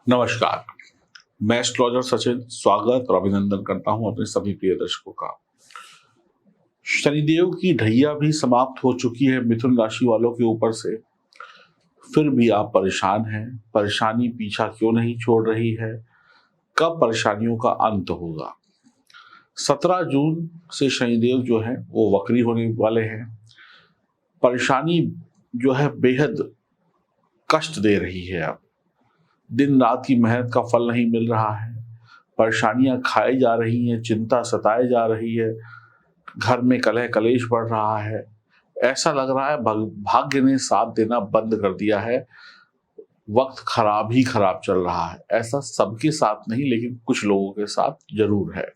नमस्कार। मैं एस्ट्रोलॉजर सचिन स्वागत और अभिनंदन करता हूं अपने सभी प्रिय दर्शकों का। शनिदेव की ढैया भी समाप्त हो चुकी है मिथुन राशि वालों के ऊपर से। फिर भी आप परेशान हैं। परेशानी पीछा क्यों नहीं छोड़ रही है? कब परेशानियों का अंत होगा? 17 जून से शनिदेव जो है वो वक्री होने वाले हैं। परेशानी जो है बेहद कष्ट दे रही है। अब दिन रात की मेहनत का फल नहीं मिल रहा है। परेशानियां खाई जा रही हैं, चिंता सताए जा रही है, घर में कलह कलेश बढ़ रहा है। ऐसा लग रहा है भाग्य ने साथ देना बंद कर दिया है। वक्त खराब ही खराब चल रहा है। ऐसा सबके साथ नहीं, लेकिन कुछ लोगों के साथ जरूर है।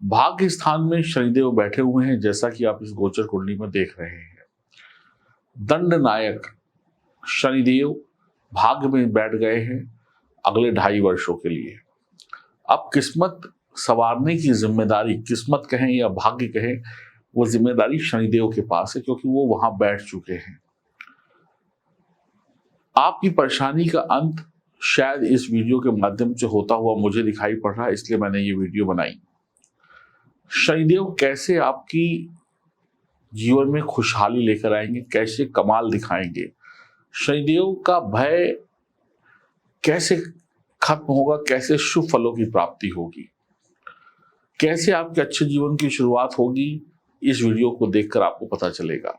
भाग्य स्थान में शनिदेव बैठे हुए हैं, जैसा कि आप इस गोचर कुंडली में देख रहे हैं। दंड नायक शनिदेव भाग्य में बैठ गए हैं अगले 2.5 वर्षों के लिए। अब किस्मत संवारने की जिम्मेदारी, किस्मत कहें या भाग्य कहें, वो जिम्मेदारी शनिदेव के पास है, क्योंकि वो वहां बैठ चुके हैं। आपकी परेशानी का अंत शायद इस वीडियो के माध्यम से होता हुआ मुझे दिखाई पड़ रहा है, इसलिए मैंने ये वीडियो बनाई। शनिदेव कैसे आपकी जीवन में खुशहाली लेकर आएंगे, कैसे कमाल दिखाएंगे, शनिदेव का भय कैसे खत्म होगा, कैसे शुभ फलों की प्राप्ति होगी, कैसे आपके अच्छे जीवन की शुरुआत होगी, इस वीडियो को देखकर आपको पता चलेगा।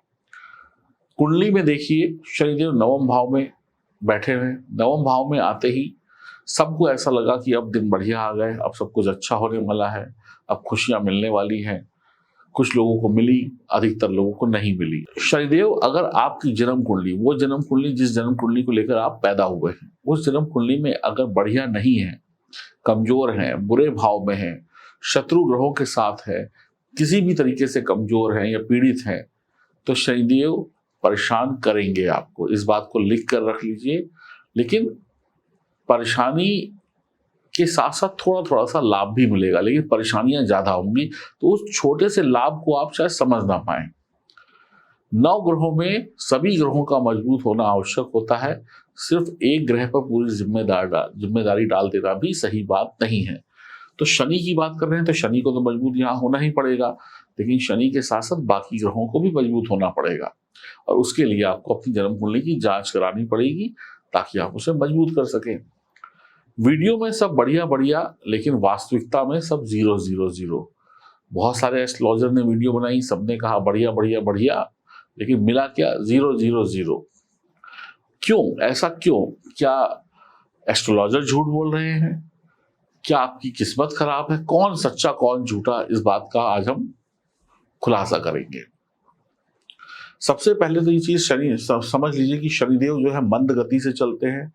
कुंडली में देखिए, शनिदेव नवम भाव में बैठे हुए। नवम भाव में आते ही सबको ऐसा लगा कि अब दिन बढ़िया आ गए, अब सब कुछ अच्छा होने वाला है, अब खुशियां मिलने वाली हैं। कुछ लोगों को मिली, अधिकतर लोगों को नहीं मिली। शनिदेव अगर आपकी जन्म कुंडली, वो जन्म कुंडली जिस जन्म कुंडली को लेकर आप पैदा हुए हैं, उस जन्म कुंडली में अगर बढ़िया नहीं है, कमजोर हैं, बुरे भाव में हैं, शत्रु ग्रहों के साथ है, किसी भी तरीके से कमजोर हैं या पीड़ित हैं, तो शनिदेव परेशान करेंगे आपको। इस बात को लिख कर रख लीजिए। लेकिन परेशानी के साथ साथ थोड़ा थोड़ा सा लाभ भी मिलेगा, लेकिन परेशानियां ज्यादा होंगी, तो उस छोटे से लाभ को आप शायद समझ ना पाए। 9 ग्रहों में सभी ग्रहों का मजबूत होना आवश्यक होता है। सिर्फ एक ग्रह पर पूरी जिम्मेदारी डाल देना भी सही बात नहीं है। तो शनि की बात कर रहे हैं, तो शनि को तो मजबूत यहाँ होना ही पड़ेगा, लेकिन शनि के साथ साथ बाकी ग्रहों को भी मजबूत होना पड़ेगा। और उसके लिए आपको अपनी जन्म कुंडली की जांच करानी पड़ेगी, ताकि आप उसे मजबूत कर सकें। वीडियो में सब बढ़िया बढ़िया, लेकिन वास्तविकता में सब 0-0-0। बहुत सारे एस्ट्रोलॉजर ने वीडियो बनाई, सबने कहा बढ़िया बढ़िया बढ़िया, लेकिन मिला क्या? 0-0-0। क्यों ऐसा? क्यों? क्या एस्ट्रोलॉजर झूठ बोल रहे हैं? क्या आपकी किस्मत खराब है? कौन सच्चा कौन झूठा, इस बात का आज हम खुलासा करेंगे। सबसे पहले तो ये चीज समझ लीजिए कि शनिदेव जो है मंद गति से चलते हैं,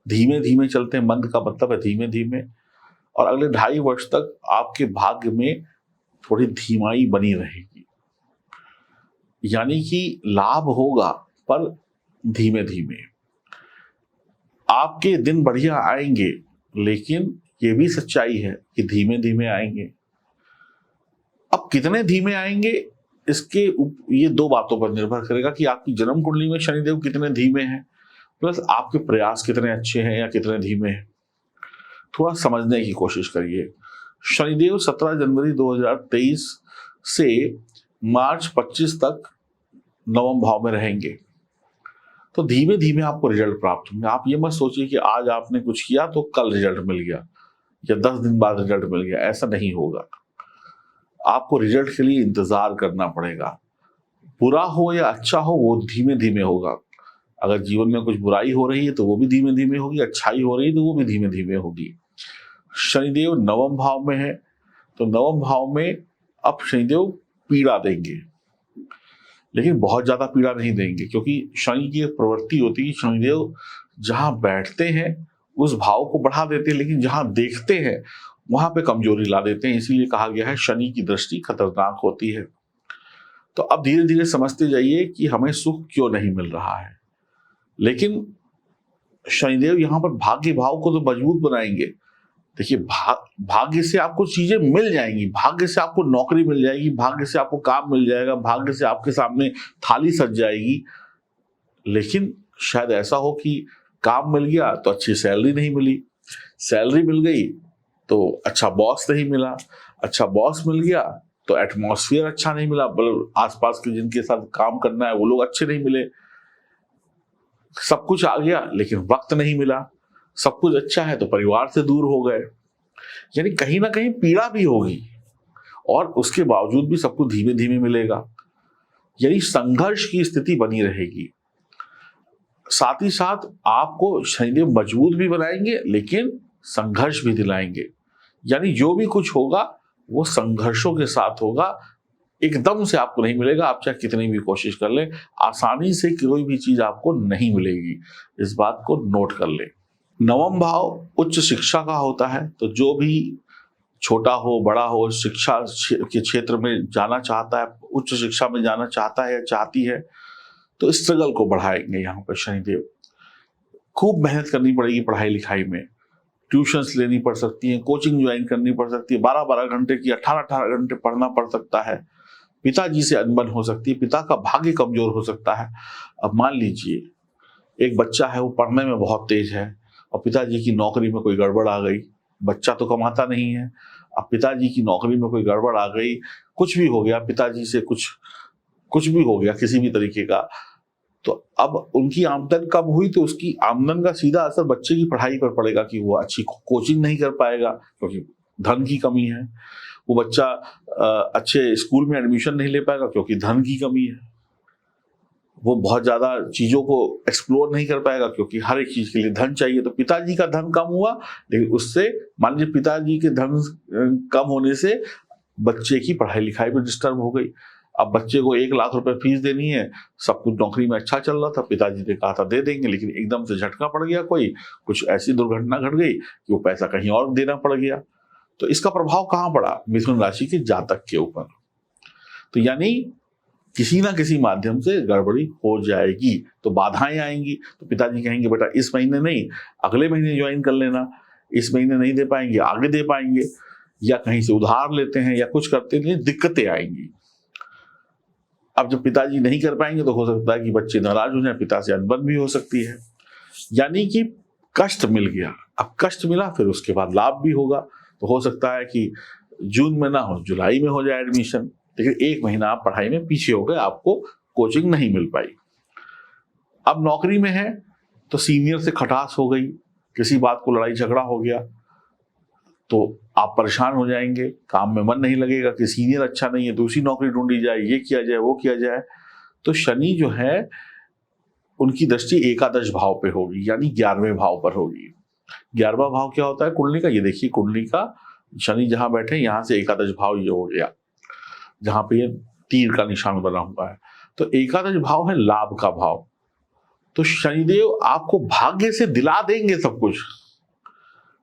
धीमे धीमे चलते हैं। मंद का मतलब है धीमे धीमे। और अगले 2.5 वर्ष तक आपके भाग्य में थोड़ी धीमाई बनी रहेगी, यानी कि लाभ होगा पर धीमे धीमे। आपके दिन बढ़िया आएंगे, लेकिन ये भी सच्चाई है कि धीमे धीमे आएंगे। अब कितने धीमे आएंगे, इसके ये 2 बातों पर निर्भर करेगा कि आपकी जन्म कुंडली में शनिदेव कितने धीमे हैं, प्लस आपके प्रयास कितने अच्छे हैं या कितने धीमे हैं। थोड़ा समझने की कोशिश करिए। शनिदेव 17 जनवरी 2023 से मार्च 25 तक नवम भाव में रहेंगे, तो धीमे धीमे आपको रिजल्ट प्राप्त होंगे। आप ये मत सोचिए कि आज आपने कुछ किया तो कल रिजल्ट मिल गया या 10 दिन बाद रिजल्ट मिल गया, ऐसा नहीं होगा। आपको रिजल्ट के लिए इंतजार करना पड़ेगा। बुरा हो या अच्छा हो, वो धीमे धीमे होगा। अगर जीवन में कुछ बुराई हो रही है तो वो भी धीमे धीमे होगी, अच्छाई हो रही है तो वो भी धीमे धीमे होगी। शनिदेव नवम भाव में है, तो नवम भाव में अब शनिदेव पीड़ा देंगे, लेकिन बहुत ज्यादा पीड़ा नहीं देंगे, क्योंकि शनि की एक प्रवृत्ति होती है कि शनिदेव जहां बैठते हैं उस भाव को बढ़ा देते हैं, लेकिन जहां देखते हैं वहां पे कमजोरी ला देते हैं। इसीलिए कहा गया है शनि की दृष्टि खतरनाक होती है। तो अब धीरे धीरे समझते जाइए कि हमें सुख क्यों नहीं मिल रहा है। लेकिन शनिदेव यहां पर भाग्य भाव को तो मजबूत बनाएंगे। देखिए, भाग्य से आपको चीजें मिल जाएंगी, भाग्य से आपको नौकरी मिल जाएगी, भाग्य से आपको काम मिल जाएगा, भाग्य से आपके सामने थाली सज जाएगी। लेकिन शायद ऐसा हो कि काम मिल गया तो अच्छी सैलरी नहीं मिली, सैलरी मिल गई तो अच्छा बॉस नहीं मिला, अच्छा बॉस मिल गया तो एटमॉस्फेयर अच्छा नहीं मिला, मतलब आसपास के जिनके साथ काम करना है वो लोग अच्छे नहीं मिले। सब कुछ आ गया लेकिन वक्त नहीं मिला, सब कुछ अच्छा है तो परिवार से दूर हो गए। यानी कहीं ना कहीं पीड़ा भी होगी और उसके बावजूद भी सब कुछ धीमे धीमे मिलेगा, यानी संघर्ष की स्थिति बनी रहेगी। साथ ही साथ आपको शनिदेव मजबूत भी बनाएंगे लेकिन संघर्ष भी दिलाएंगे, यानी जो भी कुछ होगा वो संघर्षों के साथ होगा, एकदम से आपको नहीं मिलेगा। आप चाहे कितनी भी कोशिश कर ले, आसानी से कोई भी चीज आपको नहीं मिलेगी, इस बात को नोट कर ले। नवम भाव उच्च शिक्षा का होता है, तो जो भी छोटा हो बड़ा हो शिक्षा के क्षेत्र में जाना चाहता है, उच्च शिक्षा में जाना चाहता है या चाहती है, तो स्ट्रगल को बढ़ाएंगे। यहाँ पर शनिदेव खूब मेहनत करनी पड़ेगी पढ़ाई लिखाई में, ट्यूशंस लेनी पड़ सकती हैं, कोचिंग ज्वाइन करनी पड़ सकती है, 12-12 घंटे की 18-18 घंटे पढ़ना पड़ सकता है, पिताजी से अनबन हो सकती है, पिता का भाग्य कमजोर हो सकता है। अब मान लीजिए एक बच्चा है वो पढ़ने में बहुत तेज है और पिताजी की नौकरी में कोई गड़बड़ आ गई, बच्चा तो कमाता नहीं है, अब पिताजी की नौकरी में कोई गड़बड़ आ गई, कुछ भी हो गया, पिताजी से कुछ भी हो गया किसी भी तरीके का, तो अब उनकी आमदन कम हुई तो उसकी आमदन का सीधा असर बच्चे की पढ़ाई पर पड़ेगा कि वो अच्छी कोचिंग नहीं कर पाएगा क्योंकि धन की कमी है, वो बच्चा अच्छे स्कूल में एडमिशन नहीं ले पाएगा क्योंकि धन की कमी है, वो बहुत ज्यादा चीजों को एक्सप्लोर नहीं कर पाएगा क्योंकि हर एक चीज के लिए धन चाहिए। तो पिताजी का धन कम हुआ लेकिन उससे मान लीजिए पिताजी के धन कम होने से बच्चे की पढ़ाई लिखाई पर डिस्टर्ब हो गई। अब बच्चे को 1 लाख रुपए फीस देनी है, सब कुछ नौकरी में अच्छा चल रहा था, पिताजी ने कहा था दे देंगे, लेकिन एकदम से झटका पड़ गया, कोई कुछ ऐसी दुर्घटना घट गई कि वो पैसा कहीं और देना पड़ गया। तो इसका प्रभाव कहाँ पड़ा? मिथुन राशि के जातक के ऊपर। तो यानी किसी ना किसी माध्यम से गड़बड़ी हो जाएगी, तो बाधाएं आएंगी। तो पिताजी कहेंगे बेटा इस महीने नहीं, अगले महीने ज्वाइन कर लेना, इस महीने नहीं दे पाएंगे आगे दे पाएंगे, या कहीं से उधार लेते हैं या कुछ करते हैं, दिक्कतें आएंगी। अब जब पिताजी नहीं कर पाएंगे तो हो सकता है कि बच्चे नाराज हो जाए, पिता से अनबन भी हो सकती है, यानी कि कष्ट मिल गया। अब कष्ट मिला फिर उसके बाद लाभ भी होगा, तो हो सकता है कि जून में ना हो जुलाई में हो जाए एडमिशन, लेकिन 1 महीना आप पढ़ाई में पीछे हो गए, आपको कोचिंग नहीं मिल पाई। अब नौकरी में है तो सीनियर से खटास हो गई, किसी बात को लड़ाई झगड़ा हो गया तो आप परेशान हो जाएंगे, काम में मन नहीं लगेगा कि सीनियर अच्छा नहीं है, दूसरी नौकरी ढूंढी जाए, ये किया जाए वो किया जाए। तो शनि जो है उनकी दृष्टि एकादश भाव पे होगी, यानी 11वें भाव पर होगी। 11वां भाव क्या होता है कुंडली का? ये देखिए कुंडली का शनि जहां बैठे यहां से एकादश भाव ये हो गया, जहां पे ये तीर का निशान बना हुआ है। तो एकादश भाव है लाभ का भाव। तो शनिदेव आपको भाग्य से दिला देंगे सब कुछ,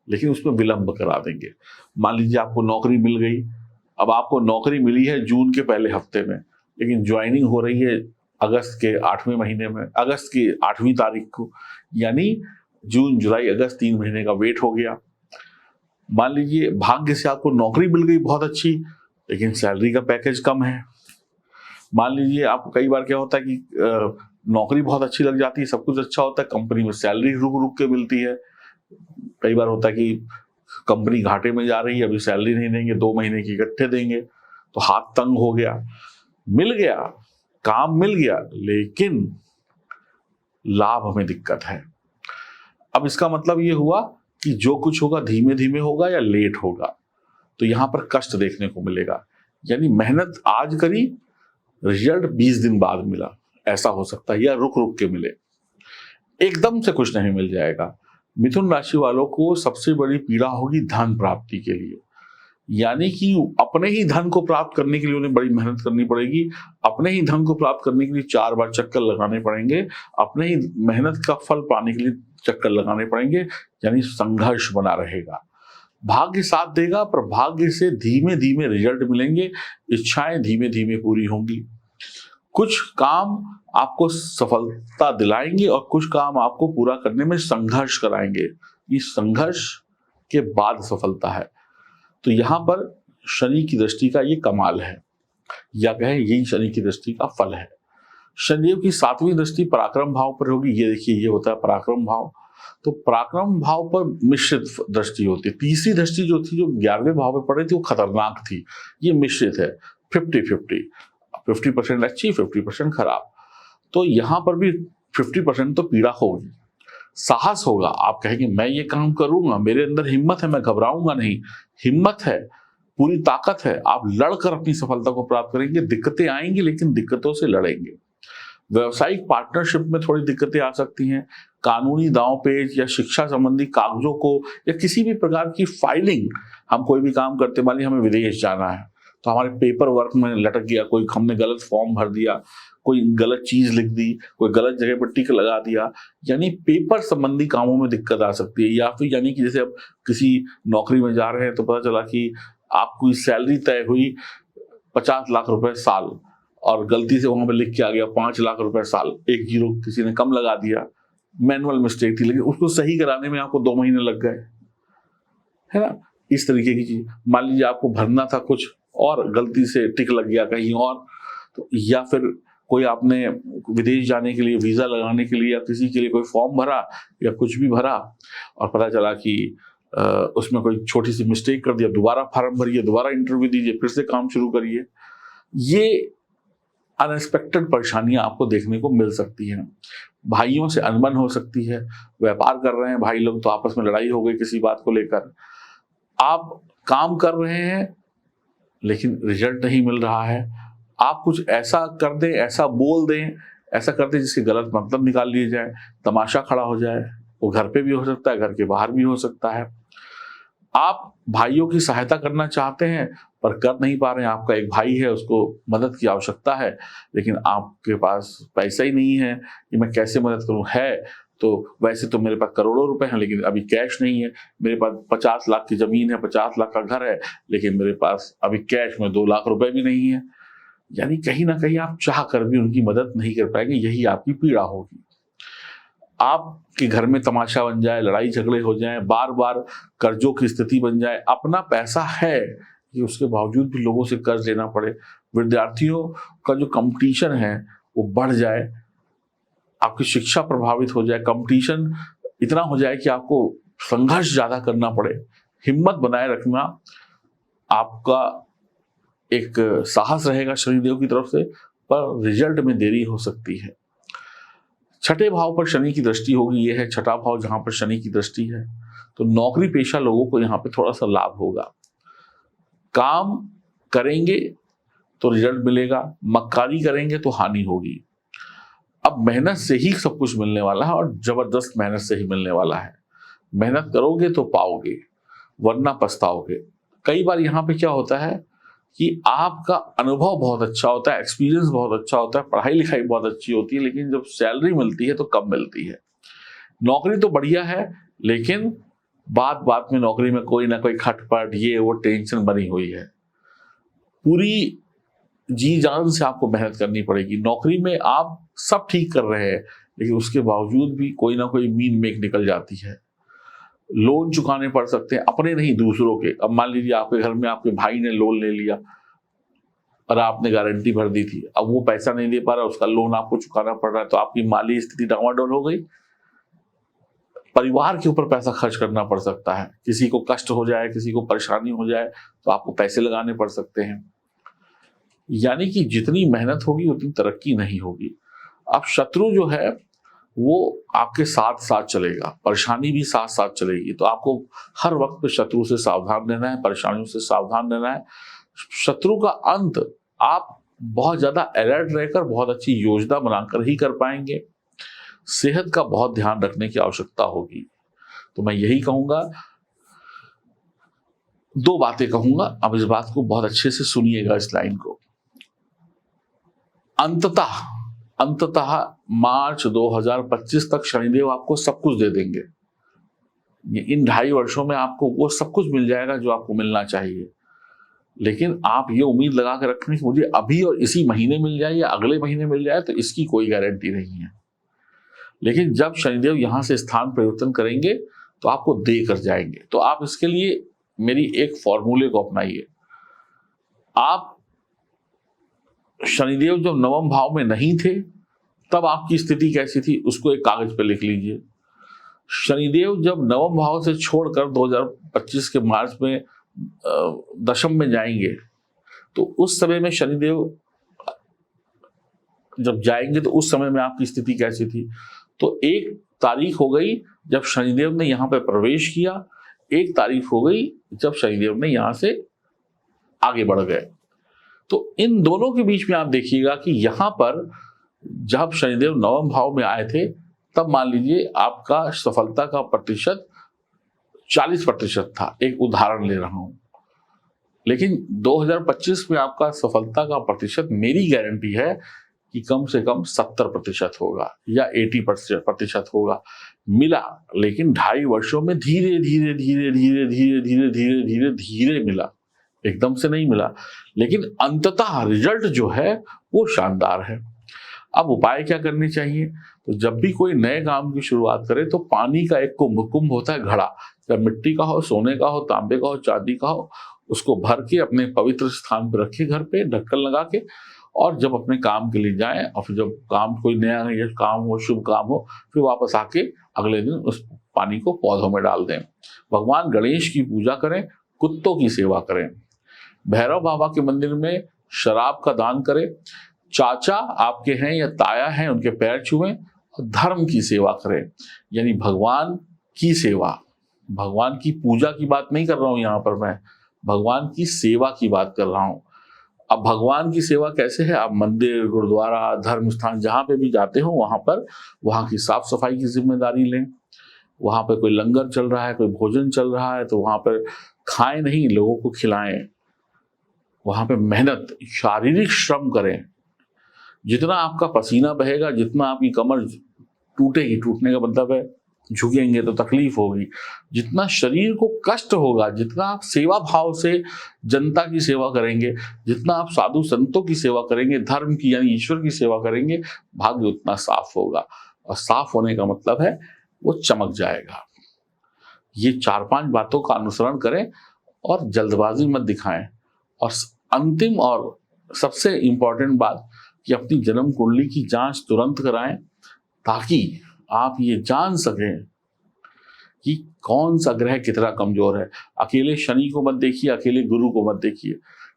लेकिन उसमें विलंब करा देंगे। मान लीजिए आपको नौकरी मिल गई, अब आपको नौकरी मिली है जून के पहले हफ्ते में, लेकिन ज्वाइनिंग हो रही है अगस्त के 8वें महीने में, अगस्त की 8वीं तारीख को, यानी जून जुलाई अगस्त 3 महीने का वेट हो गया। मान लीजिए भाग्य से आपको नौकरी मिल गई बहुत अच्छी, लेकिन सैलरी का पैकेज कम है। मान लीजिए आपको कई बार क्या होता है कि नौकरी बहुत अच्छी लग जाती है, सब कुछ अच्छा होता है, कंपनी में सैलरी रुक रुक के मिलती है। कई बार होता है कि कंपनी घाटे में जा रही है, अभी सैलरी नहीं देंगे, 2 महीने की इकट्ठे देंगे, तो हाथ तंग हो गया। मिल गया, काम मिल गया, लेकिन लाभ में दिक्कत है। अब इसका मतलब ये हुआ कि जो कुछ होगा धीमे धीमे होगा या लेट होगा, तो यहां पर कष्ट देखने को मिलेगा। यानी मेहनत आज करी, रिजल्ट 20 दिन बाद मिला, ऐसा हो सकता है, या रुक रुक के मिले, एकदम से कुछ नहीं मिल जाएगा। मिथुन राशि वालों को सबसे बड़ी पीड़ा होगी धन प्राप्ति के लिए, यानी कि अपने ही धन को प्राप्त करने के लिए उन्हें बड़ी मेहनत करनी पड़ेगी, अपने ही धन को प्राप्त करने के लिए 4 बार चक्कर लगाने पड़ेंगे, अपने ही मेहनत का फल पाने के लिए चक्कर लगाने पड़ेंगे, यानी संघर्ष बना रहेगा। भाग्य साथ देगा, पर भाग्य से धीमे धीमे रिजल्ट मिलेंगे, इच्छाएं धीमे धीमे पूरी होंगी। कुछ काम आपको सफलता दिलाएंगे और कुछ काम आपको पूरा करने में संघर्ष कराएंगे। इस संघर्ष के बाद सफलता है। तो यहां पर शनि की दृष्टि का ये कमाल है, या कहें यही शनि की दृष्टि का फल है। शनिदेव की 7वीं दृष्टि पराक्रम भाव पर होगी। ये देखिए, ये होता है पराक्रम भाव। तो पराक्रम भाव पर मिश्रित दृष्टि होती है। तीसरी दृष्टि जो थी, जो 11वें भाव में पड़ रही थी, वो खतरनाक थी। ये मिश्रित है, 50-50, 50% अच्छी, 50% खराब। तो यहां पर भी 50% तो पीड़ा होगी। साहस होगा, आप कहेंगे मैं ये काम करूंगा, मेरे अंदर हिम्मत है, मैं घबराऊंगा नहीं। हिम्मत है, पूरी ताकत है, आप लड़कर अपनी सफलता को प्राप्त करेंगे। दिक्कतें आएंगी लेकिन दिक्कतों से लड़ेंगे। व्यवसायिक पार्टनरशिप में थोड़ी दिक्कतें आ सकती हैं। कानूनी दांव पेच या शिक्षा संबंधी कागजों को या किसी भी प्रकार की फाइलिंग, हम कोई भी काम करते, मान लीजिए हमें विदेश जाना है तो हमारे पेपर वर्क में लटक गया, कोई हमने गलत फॉर्म भर दिया, कोई गलत चीज लिख दी, कोई गलत जगह पर टिक लगा दिया, यानी पेपर संबंधी कामों में दिक्कत आ सकती है। या फिर यानी कि जैसे अब किसी नौकरी में जा रहे हैं तो पता चला कि आपकी सैलरी तय हुई 50 लाख रुपए साल, और गलती से वहां पर लिख के आ गया 5 लाख रुपए साल, एक जीरो किसी ने कम लगा दिया, मैनुअल मिस्टेक थी, लेकिन उसको सही कराने में आपको 2 महीने लग गए, है ना। इस तरीके की चीज, मान लीजिए आपको भरना था कुछ और गलती से टिक लग गया कहीं और, तो या फिर कोई आपने विदेश जाने के लिए वीजा लगाने के लिए या किसी के लिए कोई फॉर्म भरा या कुछ भी भरा और पता चला कि उसमें कोई छोटी सी मिस्टेक कर दिया, दोबारा फॉर्म भरिए, दोबारा इंटरव्यू दीजिए, फिर से काम शुरू करिए। ये अनएक्सपेक्टेड परेशानियां आपको देखने को मिल सकती हैं। भाइयों से अनबन हो सकती है। व्यापार कर रहे हैं भाई लोग तो आपस में लड़ाई हो गई किसी बात को लेकर। आप काम कर रहे हैं लेकिन रिजल्ट नहीं मिल रहा है। आप कुछ ऐसा कर दें, ऐसा बोल दें, ऐसा कर दें जिसके गलत मतलब निकाल लिए जाए, तमाशा खड़ा हो जाए। वो घर पे भी हो सकता है, घर के बाहर भी हो सकता है। आप भाइयों की सहायता करना चाहते हैं पर कर नहीं पा रहे हैं। आपका एक भाई है, उसको मदद की आवश्यकता है, लेकिन आपके पास पैसा ही नहीं है कि मैं कैसे मदद करूं। है तो वैसे तो मेरे पास करोड़ों रुपए हैं लेकिन अभी कैश नहीं है। मेरे पास 50 लाख की जमीन है, 50 लाख का घर है, लेकिन मेरे पास अभी कैश में 2 लाख रुपए भी नहीं है। यानी कहीं ना कहीं आप चाह कर भी उनकी मदद नहीं कर पाएंगे। यही आपकी पीड़ा होगी। आपके घर में तमाशा बन जाए, लड़ाई झगड़े हो जाए, बार बार कर्जों की स्थिति बन जाए, अपना पैसा है कि उसके बावजूद भी लोगों से कर्ज लेना पड़े, विद्यार्थियों का जो कंपटीशन है वो बढ़ जाए, आपकी शिक्षा प्रभावित हो जाए, कंपटीशन इतना हो जाए कि आपको संघर्ष ज्यादा करना पड़े। हिम्मत बनाए रखना आपका एक साहस रहेगा शनिदेव की तरफ से, पर रिजल्ट में देरी हो सकती है। छठे भाव पर शनि की दृष्टि होगी, यह है छठा भाव जहां पर शनि की दृष्टि है। तो नौकरी पेशा लोगों को यहाँ पे थोड़ा सा लाभ होगा। काम करेंगे तो रिजल्ट मिलेगा, मक्कारी करेंगे तो हानि होगी। अब मेहनत से ही सब कुछ मिलने वाला है और जबरदस्त मेहनत से ही मिलने वाला है। मेहनत करोगे तो पाओगे, वरना पछताओगे। कई बार यहाँ पे क्या होता है कि आपका अनुभव बहुत अच्छा होता है, एक्सपीरियंस बहुत अच्छा होता है, पढ़ाई लिखाई बहुत अच्छी होती है, लेकिन जब सैलरी मिलती है तो कम मिलती है। नौकरी तो बढ़िया है लेकिन बात बात में नौकरी में कोई ना कोई खटपट, ये वो टेंशन बनी हुई है। पूरी जी जान से आपको मेहनत करनी पड़ेगी। नौकरी में आप सब ठीक कर रहे हैं लेकिन उसके बावजूद भी कोई ना कोई मीन मेक निकल जाती है। लोन चुकाने पड़ सकते हैं, अपने नहीं दूसरों के। अब मान लीजिए आपके घर में आपके भाई ने लोन ले लिया और आपने गारंटी भर दी थी, अब वो पैसा नहीं दे पा रहा, उसका लोन आपको चुकाना पड़ रहा है, तो आपकी माली स्थिति डामाडोल हो गई। परिवार के ऊपर पैसा खर्च करना पड़ सकता है, किसी को कष्ट हो जाए, किसी को परेशानी हो जाए तो आपको पैसे लगाने पड़ सकते हैं। यानी कि जितनी मेहनत होगी उतनी तरक्की नहीं होगी। अब शत्रु जो है वो आपके साथ साथ चलेगा, परेशानी भी साथ साथ चलेगी, तो आपको हर वक्त शत्रु से सावधान रहना है, परेशानियों से सावधान रहना है। शत्रु का अंत आप बहुत ज्यादा अलर्ट रहकर बहुत अच्छी योजना बनाकर ही कर पाएंगे। सेहत का बहुत ध्यान रखने की आवश्यकता होगी। तो मैं यही कहूंगा, 2 बातें कहूंगा, अब इस बात को बहुत अच्छे से सुनिएगा, इस लाइन को। अंततः मार्च 2025 तक शनिदेव आपको सब कुछ दे देंगे। इन 2.5 वर्षों में आपको वो सब कुछ मिल जाएगा जो आपको मिलना चाहिए। लेकिन आप ये उम्मीद लगा कर रखें कि मुझे अभी और इसी महीने मिल जाए या अगले महीने मिल जाए, तो इसकी कोई गारंटी नहीं है। लेकिन जब शनिदेव यहां से स्थान परिवर्तन करेंगे तो आपको दे कर जाएंगे। तो आप इसके लिए मेरी एक फॉर्मूले को अपनाइए। आप शनिदेव जब नवम भाव में नहीं थे तब आपकी स्थिति कैसी थी उसको एक कागज पर लिख लीजिए। शनिदेव जब नवम भाव से छोड़कर 2025 के मार्च में दशम में जाएंगे, तो उस समय में शनिदेव जब जाएंगे तो उस समय में आपकी स्थिति कैसी थी? तो एक तारीख हो गई जब शनिदेव ने यहाँ पे प्रवेश किया, एक तारीख हो गई जब शनिदेव ने यहाँ से आगे बढ़ गए। तो इन दोनों के बीच में आप देखिएगा कि यहाँ पर जब शनिदेव नवम भाव में आए थे, तब मान लीजिए आपका सफलता का प्रतिशत 40% था, एक उदाहरण ले रहा हूं। लेकिन 2025 में आपका सफलता का प्रतिशत, मेरी गारंटी है कि कम से कम 70% होगा या 80% होगा। मिला, लेकिन 2.5 वर्षों में धीरे धीरे धीरे धीरे धीरे धीरे धीरे धीरे धीरे मिला, एकदम से नहीं मिला, लेकिन अंततः रिजल्ट जो है वो शानदार है। अब उपाय क्या करने चाहिए? तो जब भी कोई नए काम की शुरुआत करे तो पानी का एक कुंभ होता है घड़ा, या मिट्टी का हो, सोने का हो, तांबे का हो, चांदी का हो, उसको भर के अपने पवित्र स्थान पर रखे, घर पे ढक्कन लगा के, और जब अपने काम के लिए जाएं और फिर जब काम कोई नया काम हो, शुभ काम हो, फिर वापस आके अगले दिन उस पानी को पौधों में डाल दें। भगवान गणेश की पूजा करें, कुत्तों की सेवा करें, भैरव बाबा के मंदिर में शराब का दान करें, चाचा आपके हैं या ताया हैं उनके पैर छुएं, और धर्म की सेवा करें, यानी भगवान की सेवा। भगवान की पूजा की बात नहीं कर रहा हूं यहाँ पर, मैं भगवान की सेवा की बात कर रहा हूं। अब भगवान की सेवा कैसे है? आप मंदिर, गुरुद्वारा, धर्म स्थान जहां पे भी जाते हो वहां पर वहां की साफ सफाई की जिम्मेदारी लें। वहां पर कोई लंगर चल रहा है, कोई भोजन चल रहा है, तो वहां पर खाएं नहीं, लोगों को खिलाएं। वहां पे मेहनत, शारीरिक श्रम करें। जितना आपका पसीना बहेगा, जितना आपकी कमर टूटेगी, टूटने का मतलब है झुकेंगे तो तकलीफ होगी, जितना शरीर को कष्ट होगा, जितना आप सेवा भाव से जनता की सेवा करेंगे, जितना आप साधु संतों की सेवा करेंगे, धर्म की यानी ईश्वर की सेवा करेंगे, भाग्य उतना साफ होगा। और साफ होने का मतलब है वो चमक जाएगा। ये 4-5 बातों का अनुसरण करें और जल्दबाजी मत दिखाएं। और अंतिम और सबसे इंपॉर्टेंट बात कि अपनी जन्म कुंडली की जांच तुरंत कराएं, ताकि आप ये जान सकें कि कौन सा ग्रह कितना कमजोर है। अकेले शनि को मत देखिए, अकेले गुरु को मत देखिए।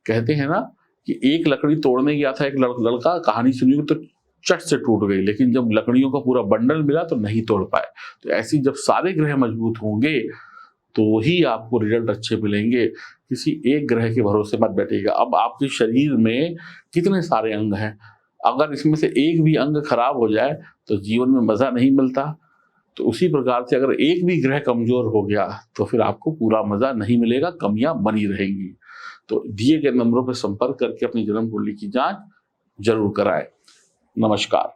कहते हैं ना कि एक लकड़ी तोड़ने गया था एक लड़का, कहानी सुनी तो चट से टूट गई, लेकिन जब लकड़ियों का पूरा बंडल मिला तो नहीं तोड़ पाए। तो ऐसी जब सारे ग्रह मजबूत होंगे तो ही आपको रिजल्ट अच्छे मिलेंगे। किसी एक ग्रह के भरोसे मत बैठिएगा। अब आपके शरीर में कितने सारे अंग हैं, अगर इसमें से एक भी अंग खराब हो जाए तो जीवन में मजा नहीं मिलता। तो उसी प्रकार से अगर एक भी ग्रह कमजोर हो गया तो फिर आपको पूरा मजा नहीं मिलेगा, कमियां बनी रहेंगी। तो दिए गए नंबरों पर संपर्क करके अपनी जन्म कुंडली की जांच जरूर कराएं। नमस्कार।